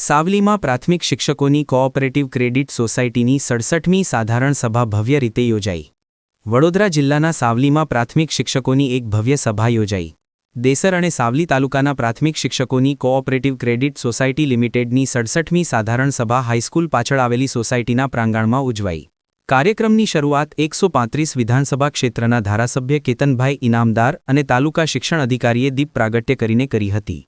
સાવલીમાં પ્રાથમિક શિક્ષકોની cooperative credit સોસાયટીની 67મી સાધારણ સભા ભવ્ય રીતે યોજાઈ। વડોદરા જિલ્લાના સાવલીમાં પ્રાથમિક શિક્ષકોની એક ભવ્ય સભા યોજાઈ। દેસર અને સાવલી તાલુકાના પ્રાથમિક શિક્ષકોની કોઓપરેટિવ ક્રેડિટ સોસાયટી લિમિટેડની 67મી સાધારણ સભા હાઈસ્કૂલ પાછળ આવેલી સોસાયટીના પ્રાંગણમાં ઉજવાઈ। કાર્યક્રમની શરૂઆત 135 વિધાનસભા ક્ષેત્રના ધારાસભ્ય કેતનભાઈ ઇનામદાર અને તાલુકા શિક્ષણ અધિકારીએ દીપ પ્રાગટ્ય કરીને કરી હતી।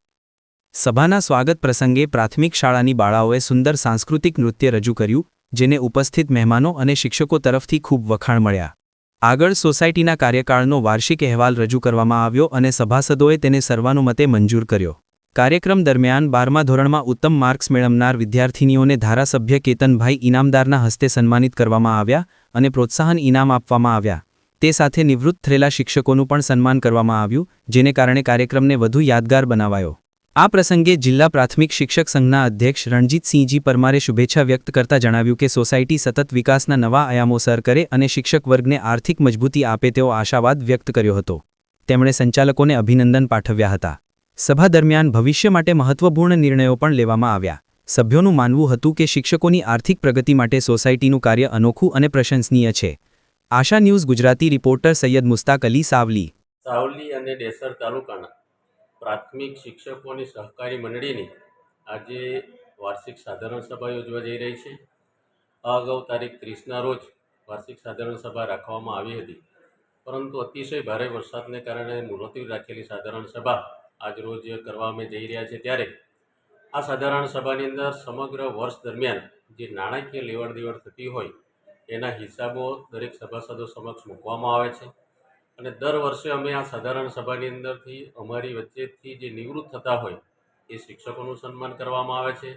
સભાના સ્વાગત પ્રસંગે પ્રાથમિક શાળાની બાળાઓએ સુંદર સાંસ્કૃતિક નૃત્ય રજૂ કર્યું, જેને ઉપસ્થિત મહેમાનો અને શિક્ષકો તરફથી ખૂબ વખાણ મળ્યા। આગળ સોસાયટીના કાર્યકાળનો વાર્ષિક અહેવાલ રજૂ કરવામાં આવ્યો અને સભાસદોએ તેને સર્વાનુમતે મંજૂર કર્યો। કાર્યક્રમ દરમિયાન 12મા ધોરણમાં ઉત્તમ માર્ક્સ મેળવનાર વિદ્યાર્થીનીઓને ધારાસભ્ય કેતનભાઈ ઇનામદારના હસ્તે સન્માનિત કરવામાં આવ્યા અને પ્રોત્સાહન ઇનામ આપવામાં આવ્યા। તે સાથે નિવૃત્ત થયેલા શિક્ષકોનું પણ સન્માન કરવામાં આવ્યું, જેને કારણે કાર્યક્રમને વધુ યાદગાર બનાવાયો। આ પ્રસંગે જિલ્લા પ્રાથમિક શિક્ષક સંઘના અધ્યક્ષ રણજીતસિંહજી પરમારે શુભેચ્છા વ્યક્ત કરતા જણાવ્યું કે સોસાયટી સતત વિકાસના નવા આયામો સર કરે અને શિક્ષક વર્ગને આર્થિક મજબૂતી આપે તેવો આશાવાદ વ્યક્ત કર્યો હતો। તેમણે સંચાલકોને અભિનંદન પાઠવ્યા હતા। સભા દરમિયાન ભવિષ્ય માટે મહત્વપૂર્ણ નિર્ણયો પણ લેવામાં આવ્યા। સભ્યોનું માનવું હતું કે શિક્ષકોની આર્થિક પ્રગતિ માટે સોસાયટીનું કાર્ય અનોખું અને પ્રશંસનીય છે। આશા ન્યૂઝ ગુજરાતી રિપોર્ટર સૈયદ મુસ્તાક અલી, સાવલી। સાવલી અને દેસર તાલુકાના પ્રાથમિક શિક્ષકોની સહકારી મંડળીની આજે વાર્ષિક સાધારણ સભા યોજવા જઈ રહી છે। આ અગાઉ તારીખ 30ના રોજ વાર્ષિક સાધારણ સભા રાખવામાં આવી હતી, પરંતુ અતિશય ભારે વરસાદને કારણે મુલતવી રાખેલી સાધારણ સભા આજરોજ કરવા અમે જઈ રહ્યા છીએ। ત્યારે આ સાધારણ સભાની અંદર સમગ્ર વર્ષ દરમિયાન જે નાણાકીય લેવડ દેવડ થતી હોય એના હિસાબો દરેક સભાસદો સમક્ષ મૂકવામાં આવે છે અને દર વર્ષે અમે આ સાધારણ સભાની અંદરથી અમારી વચ્ચેથી જે નિવૃત્ત થતા હોય એ શિક્ષકોનું સન્માન કરવામાં આવે છે।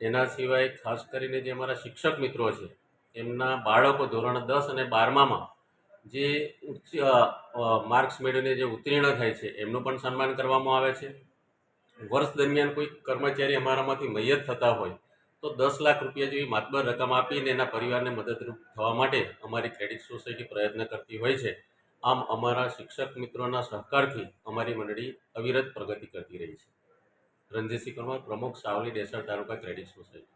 એના સિવાય ખાસ કરીને જે અમારા શિક્ષક મિત્રો છે એમના બાળકો ધોરણ 10 અને 12મામાં જે ઉચ્ચ માર્ક્સ મેળવીને જે ઉત્તીર્ણ થાય છે એમનું પણ સન્માન કરવામાં આવે છે। વર્ષ દરમિયાન કોઈ કર્મચારી અમારામાંથી મૈયત થતા હોય તો 10 લાખ રૂપિયા જેવી માતબર રકમ આપીને એના પરિવારને મદદરૂપ થવા માટે અમારી ક્રેડિટ સોસાયટી પ્રયત્ન કરતી હોય છે। આમ અમારા શિક્ષક મિત્રોના સહકારથી અમારી મંડળી અવિરત પ્રગતિ કરતી રહી છે। રણજીતસિંહ પરમાર, પ્રમુખ, સાવલી દેસર તાલુકા ક્રેડિટ સોસાયટી।